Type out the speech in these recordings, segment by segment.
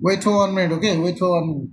Wait for 1 minute, okay? Wait for 1 minute.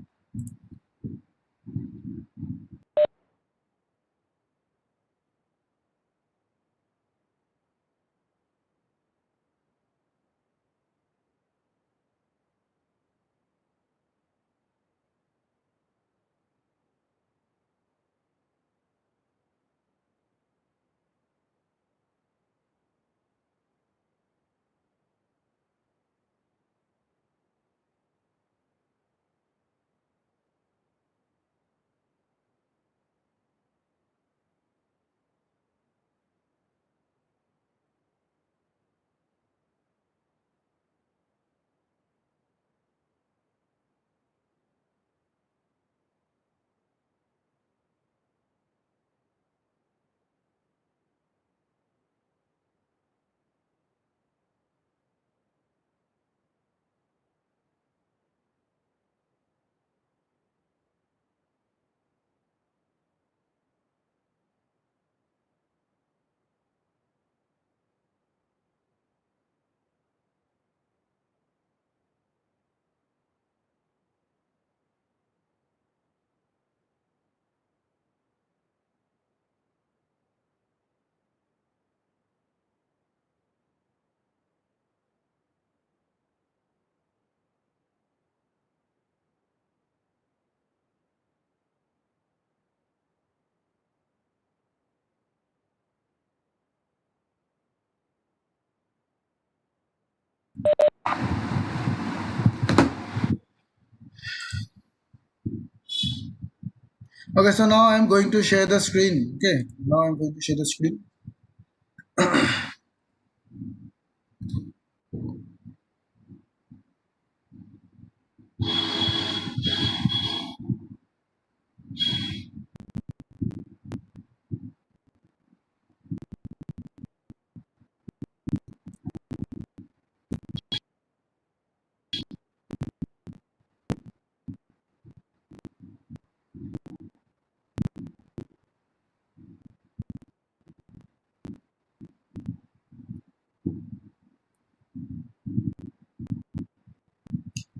Okay, so now I'm going to share the screen. Okay, now I'm going to share the screen.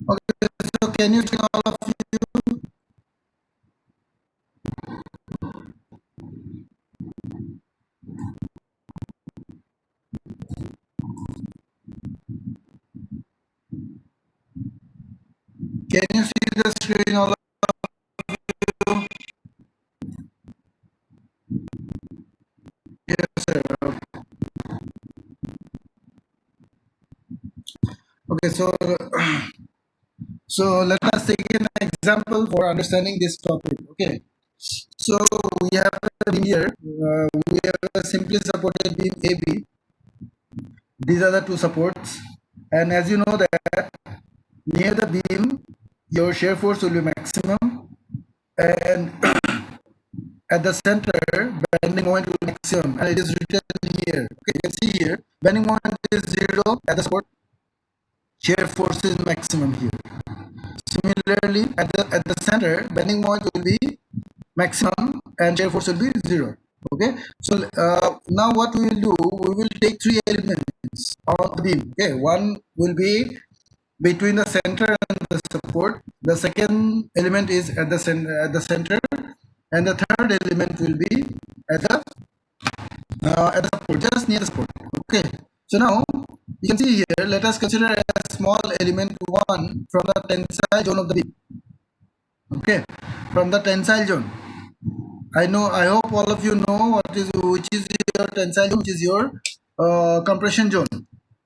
Okay, so can you see all of you? Can you see the screen, all of you? Yes, sir. Okay, so so let us take an example for understanding this topic. Okay, so we have a beam here. We have a simply supported beam AB. These are the two supports, and as you know that near the beam, your shear force will be maximum, and at the center, bending moment will be maximum, and it is written here. Okay, you can see here, bending moment is zero at the support, shear force is maximum here. Similarly, at the center, bending moment will be maximum and shear force will be zero. Okay, so now what we will do, we will take three elements on the beam. Okay, one will be between the center and the support. The second element is at the center, and the third element will be at the support, just near the support. Okay, so now you can see here. Let us consider a small element one from the tensile zone of the beam. Okay, from the tensile zone. I hope all of you know which is your tensile zone, which is your compression zone.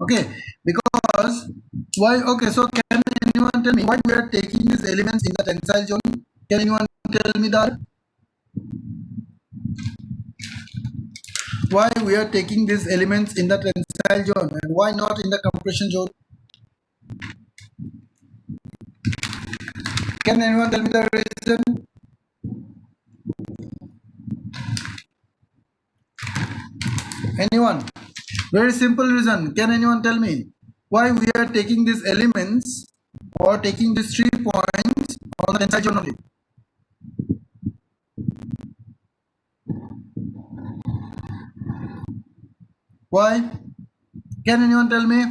Okay, because why? Okay, so can anyone tell me why we are taking these elements in the tensile zone? Can anyone tell me that? Why we are taking these elements in the tensile zone and why not in the compression zone? Can anyone tell me the reason? Anyone? Very simple reason. Can anyone tell me why we are taking these elements or taking these 3 points on the tensile zone only? Why? Can anyone tell me?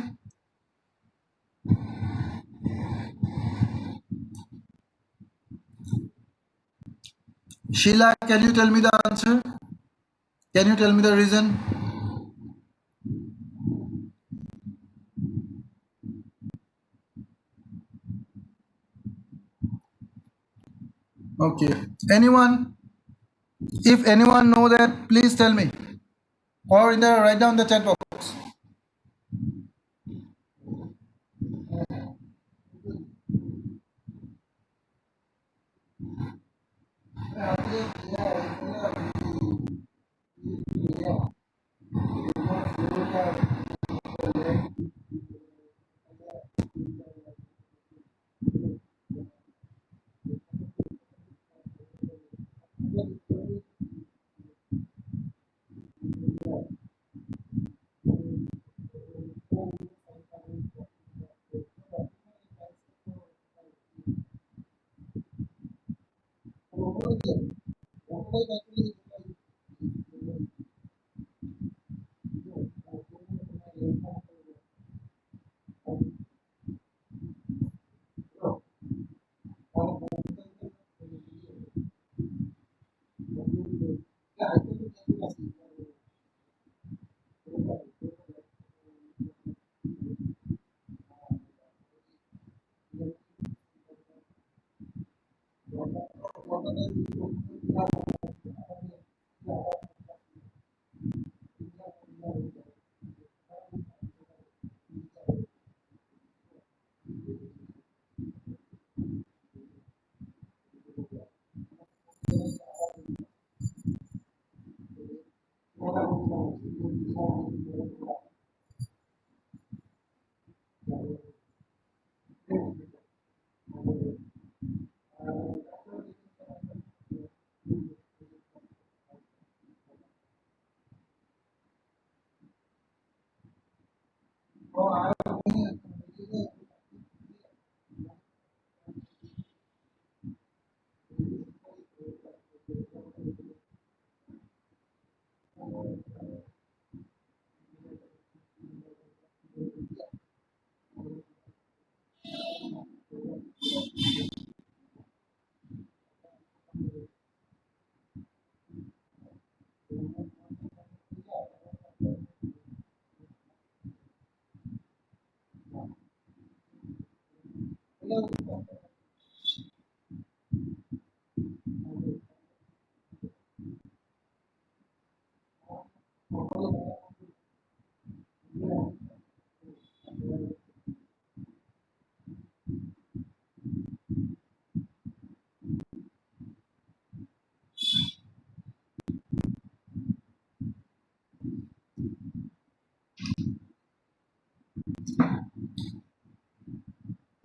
Sheila, can you tell me the answer? Can you tell me the reason? Okay. Anyone? If anyone know that, please tell me. Or in the write down the chat box.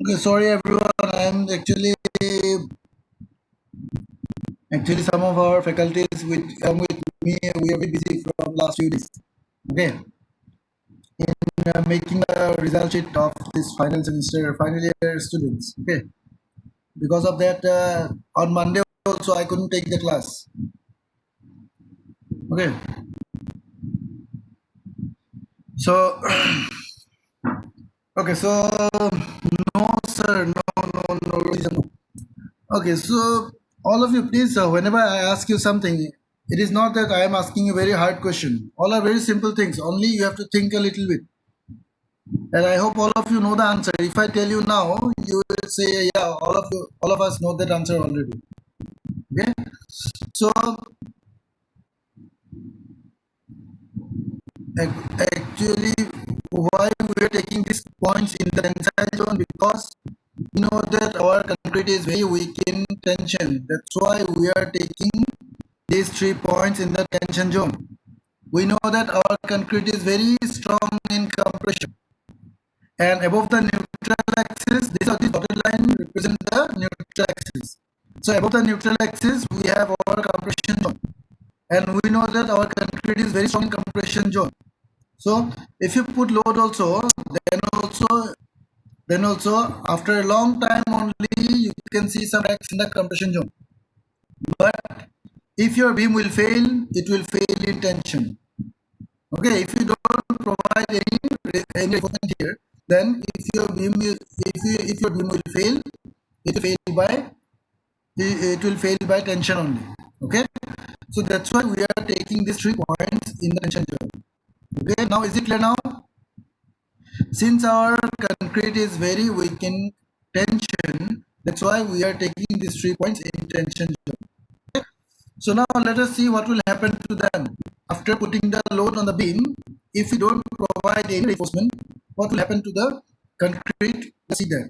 Okay, sorry everyone. I'm actually some of our faculties with come with me. We are very busy from last few days. Okay, in making the result sheet of this final semester, final year students. Okay, because of that, on Monday also I couldn't take the class. Okay, so okay, so no sir, no reason. No. Okay, so all of you, please, whenever I ask you something, it is not that I am asking a very hard question. All are very simple things. Only you have to think a little bit. And I hope all of you know the answer. If I tell you now, you will say, yeah, all of us know that answer already. Okay. So actually, why we are taking these points in the tensile zone, because we know that our concrete is very weak in tension. That's why we are taking these 3 points in the tension zone. We know that our concrete is very strong in compression, and above the neutral axis, this dotted line represent the neutral axis. So above the neutral axis, we have our compression zone, and we know that our concrete is very strong in compression zone. So if you put load also, then also after a long time only you can see some cracks in the compression zone. But if your beam will fail, it will fail in tension. Okay, if you don't provide any reinforcement here, then if your beam will fail, it will fail by tension only. Okay, so that's why we are taking these 3 points in the tension zone. Okay, now is it clear now? Since our concrete is very weak in tension, that's why we are taking these 3 points in tension zone. Okay? So now let us see what will happen to them after putting the load on the beam. If we don't provide any reinforcement, what will happen to the concrete? Let's see that.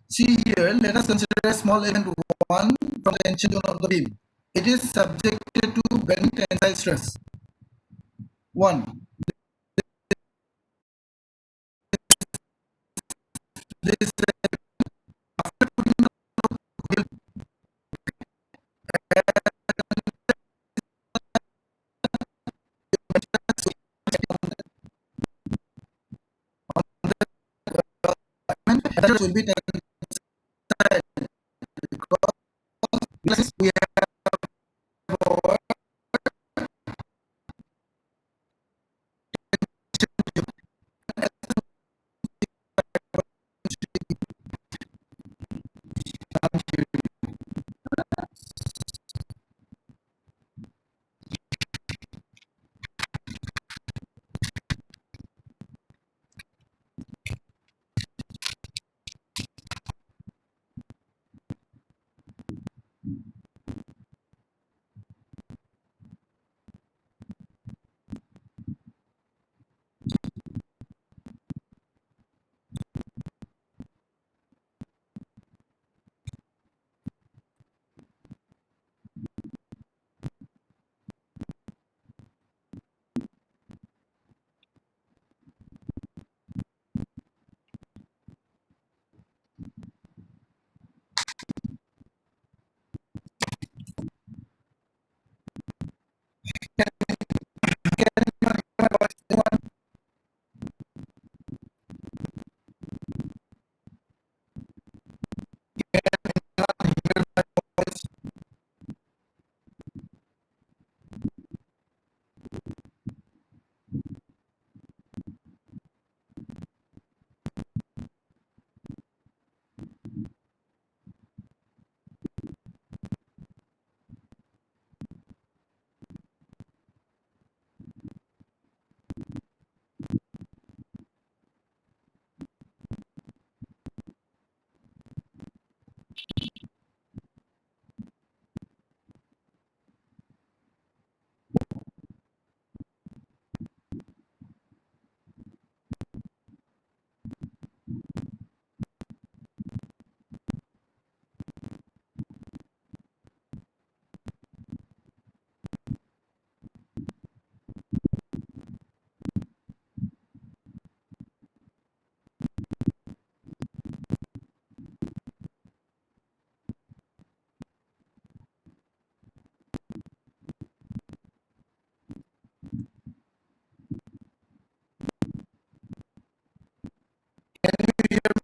See here, let us consider a small element 1 from the tension zone of the beam. It is subjected to bending tensile stress. 1. This will be tensile because we have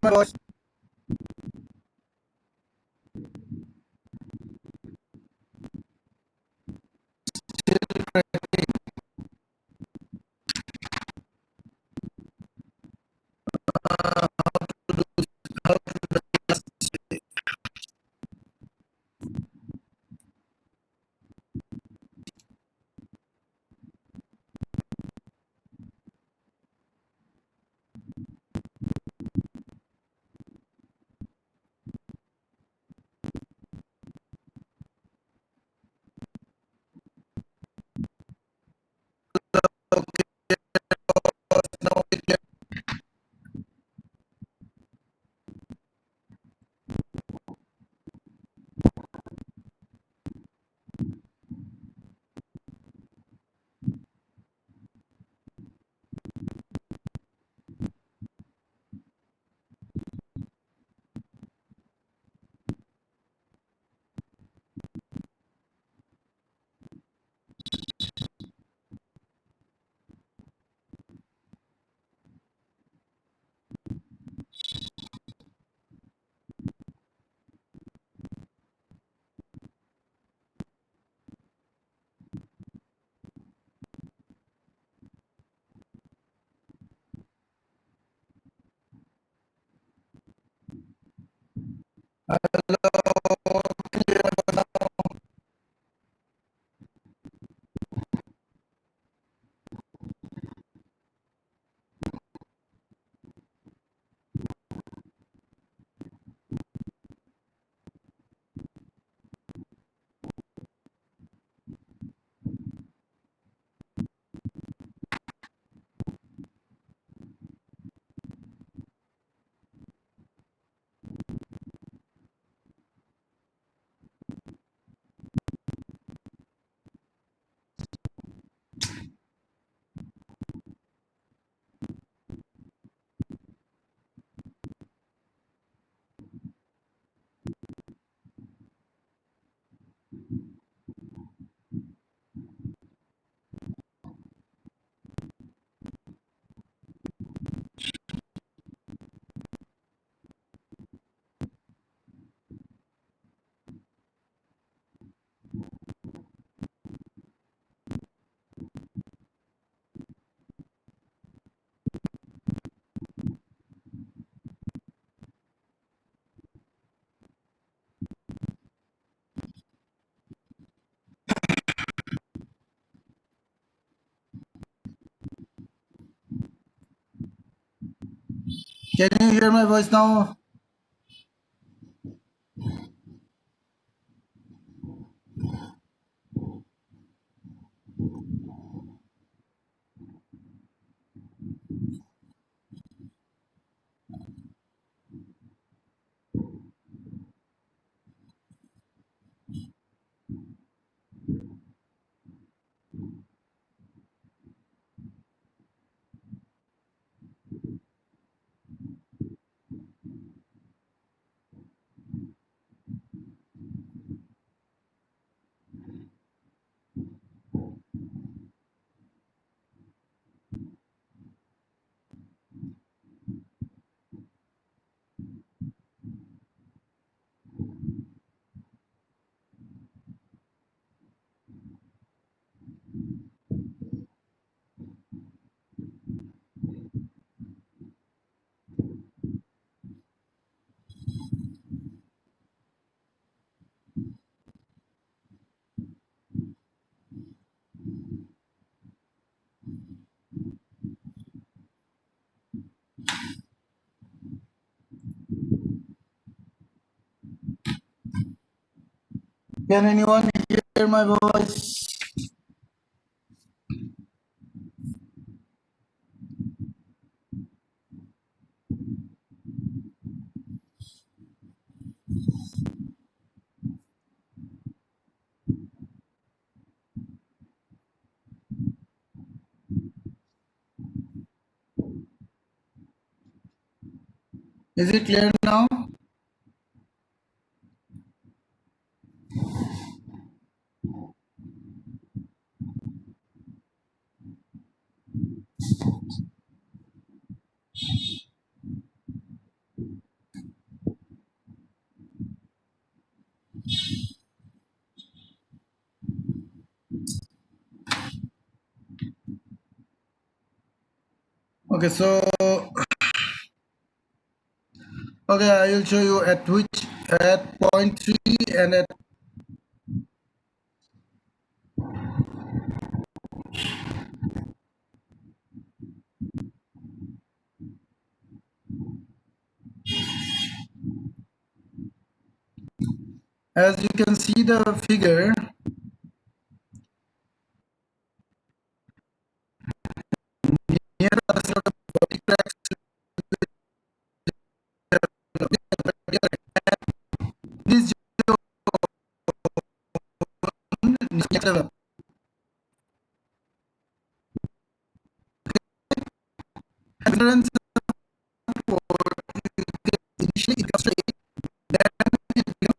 my voice. Can you hear my voice now? Can anyone hear my voice? Is it clear now? Okay, so okay, I will show you at which at point 3 and at as you can see the figure near the sort of body cracks this zone endurance initially it comes straight, then it becomes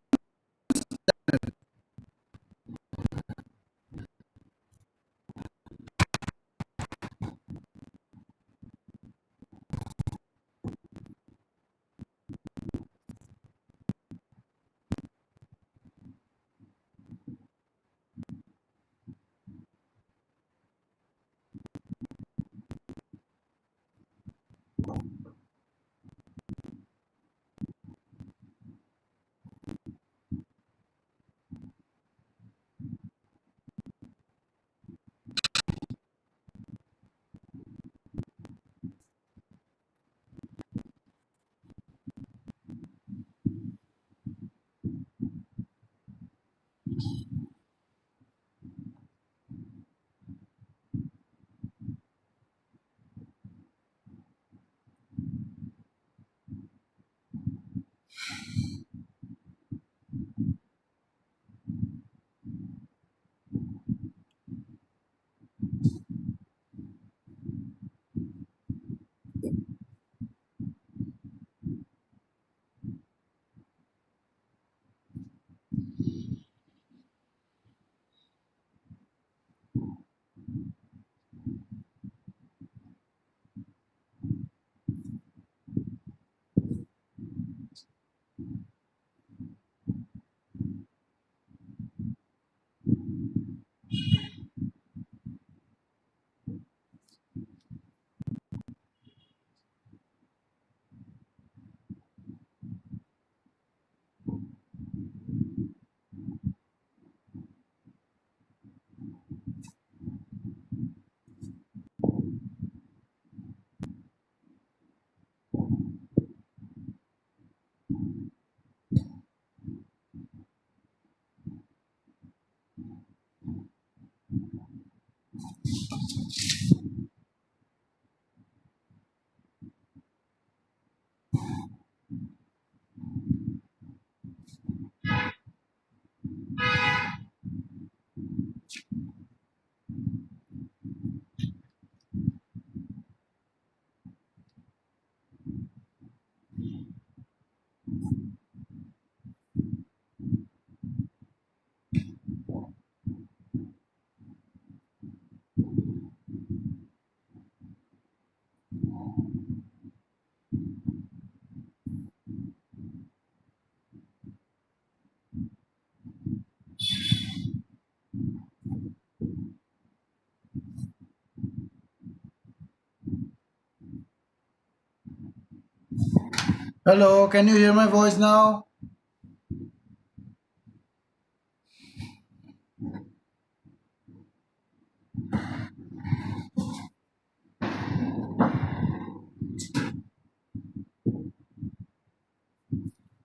Hello, can you hear my voice now?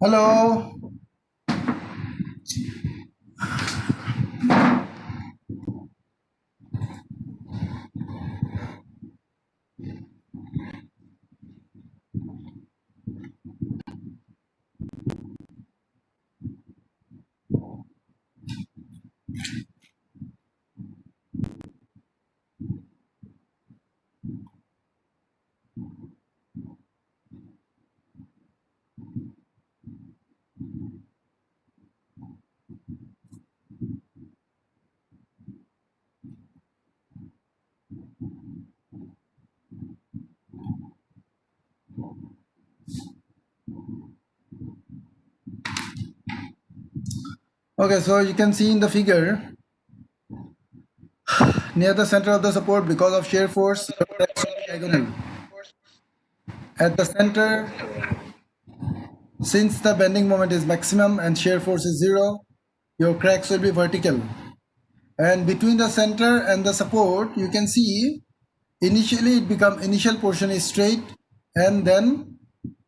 Hello. Okay, so you can see in the figure near the center of the support because of shear force, the cracks will be diagonal. At the center, since the bending moment is maximum and shear force is zero, your cracks will be vertical. And between the center and the support, you can see initially initial portion is straight and then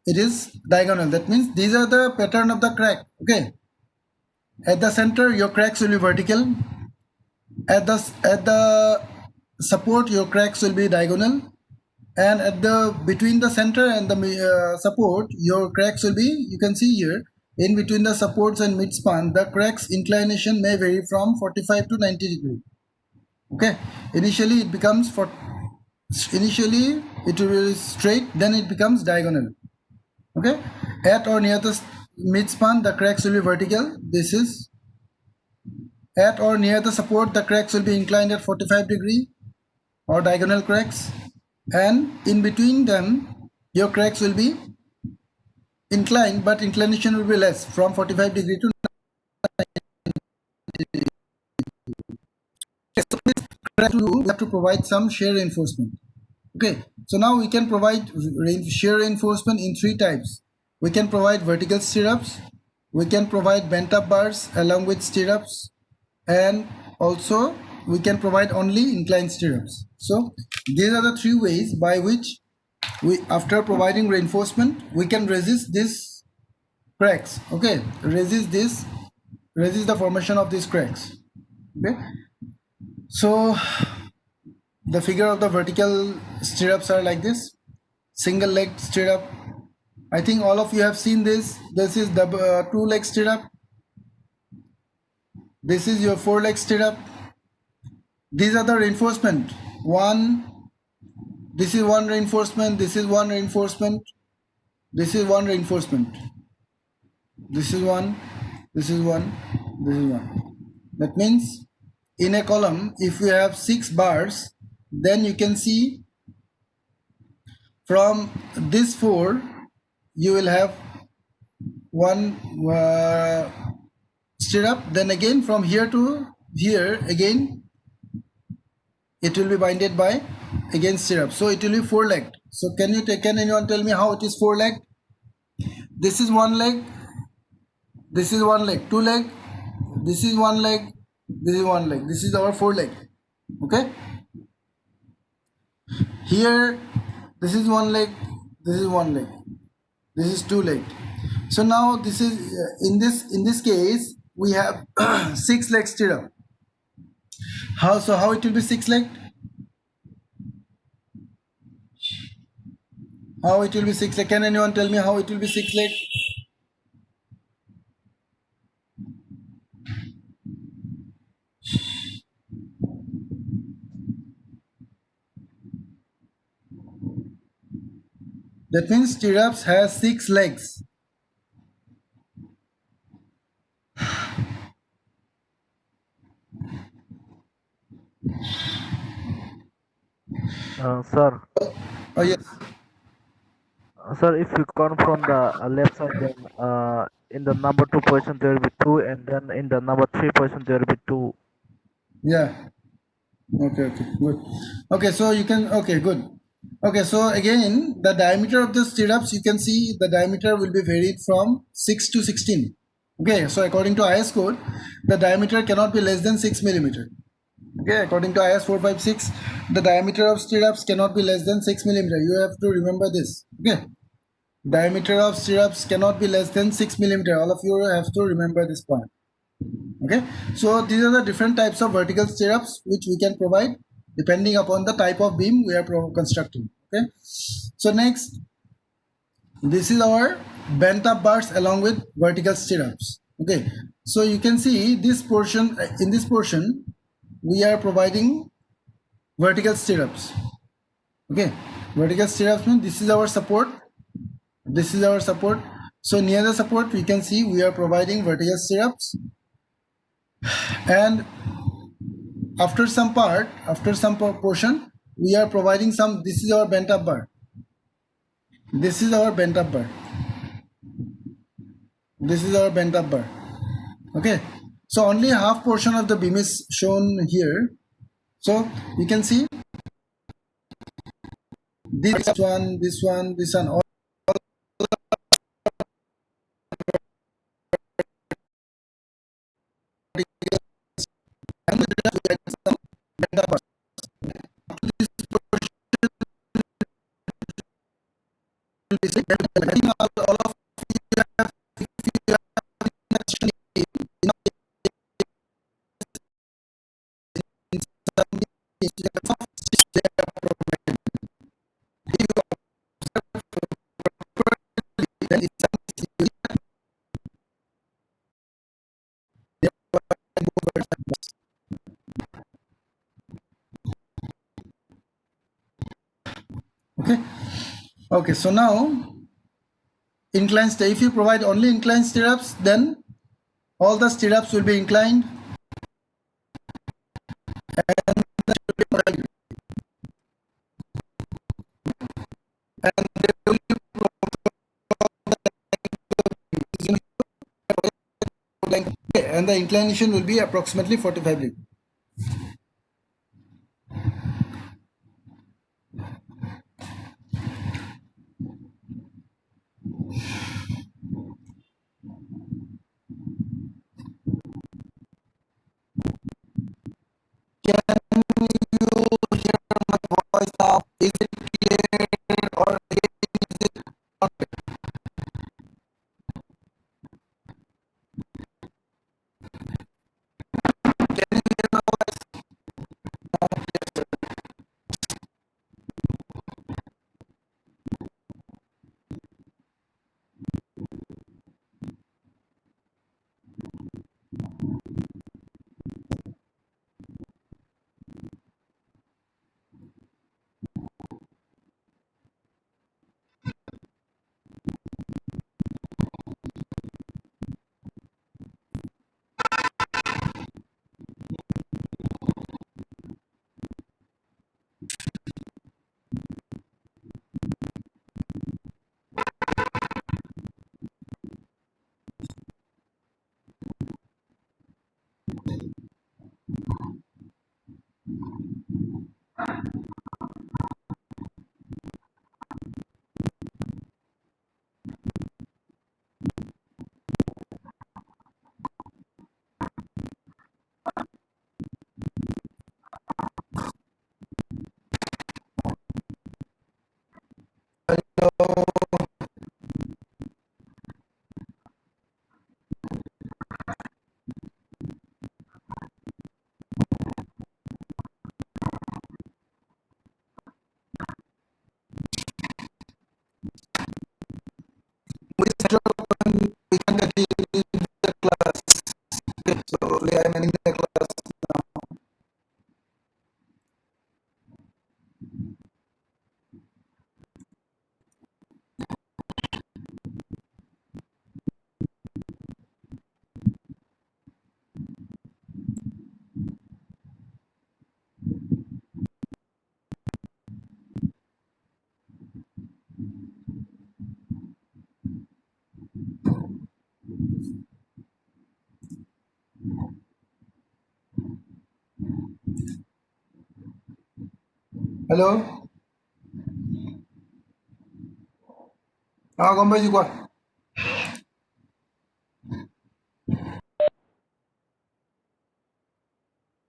it is diagonal. That means these are the pattern of the crack. Okay. At the center, your cracks will be vertical. At the support, your cracks will be diagonal, and at the between the center and the support, your cracks will be, you can see here, in between the supports and midspan, the cracks inclination may vary from 45 to 90 degree. Okay, initially it becomes for initially it will be straight, then it becomes diagonal. Okay, at or near the midspan, the cracks will be vertical. This is at or near the support, the cracks will be inclined at 45 degree or diagonal cracks, and in between them your cracks will be inclined, but inclination will be less, from 45 degree to 90 degree. So this crack we have to provide some shear reinforcement. Okay, so now we can provide shear reinforcement in three types. We can provide vertical stirrups, we can provide bent up bars along with stirrups, and also we can provide only inclined stirrups. So these are the three ways by which we, after providing reinforcement, we can resist this cracks. Okay, resist the formation of these cracks. Okay, so the figure of the vertical stirrups are like this: single leg stirrup. I think all of you have seen this. This is the two leg stirrup. This is your four leg stirrup. These are the reinforcement. One, this is one reinforcement, this is one reinforcement, this is one reinforcement, this is one, this is one, this is one. That means in a column, if we have 6 bars, then you can see from this 4 you will have one stirrup, then again from here to here again it will be binded by again stirrup, so it will be 4 legged. So can anyone tell me how it is 4 legged? This is one leg, this is one leg, 2 leg, this is one leg, this is one leg, this is our 4 leg. Okay, here this is one leg, this is one leg, this is 2 leg. So now this is in this case we have 6 leg stirrup. How it will be 6 leg? How it will be 6 leg? Can anyone tell me how it will be 6 leg? That means stirrups has 6 legs. Sir, Oh yes. sir, if you count from the left side, then in the number 2 position there will be 2, and then in the number 3 position there will be 2. Yeah. Okay. Good. Okay. So you can. Okay. Good. Okay, so again, the diameter of the stirrups, you can see the diameter will be varied from 6 to 16. Okay, so according to IS code, the diameter cannot be less than 6 millimeter. Okay, according to IS 456, the diameter of stirrups cannot be less than 6 millimeter. You have to remember this. Okay, diameter of stirrups cannot be less than 6 millimeter. All of you have to remember this point. Okay, so these are the different types of vertical stirrups which we can provide depending upon the type of beam we are constructing. Okay, so next, this is our bent up bars along with vertical stirrups. Okay, so you can see this portion, in this portion we are providing vertical stirrups. Okay, vertical stirrups means this is our support, this is our support. So near the support we can see we are providing vertical stirrups, and after some portion we are providing some, this is our bent up bar, this is our bent up bar, this is our bent up bar. Okay, so only half portion of the beam is shown here. So you can see this one, all bent up bar. I think all of okay. Okay, so now inclined if you provide only inclined stirrups, then all the stirrups will be inclined and the inclination will be approximately 45 degrees. Can you hear my voice now? Is it clear or is it not? Can you hear my voice? Which center open we can continue the class. Okay, so I am ending the class now. Hello. গম পাইছোঁ কোৱা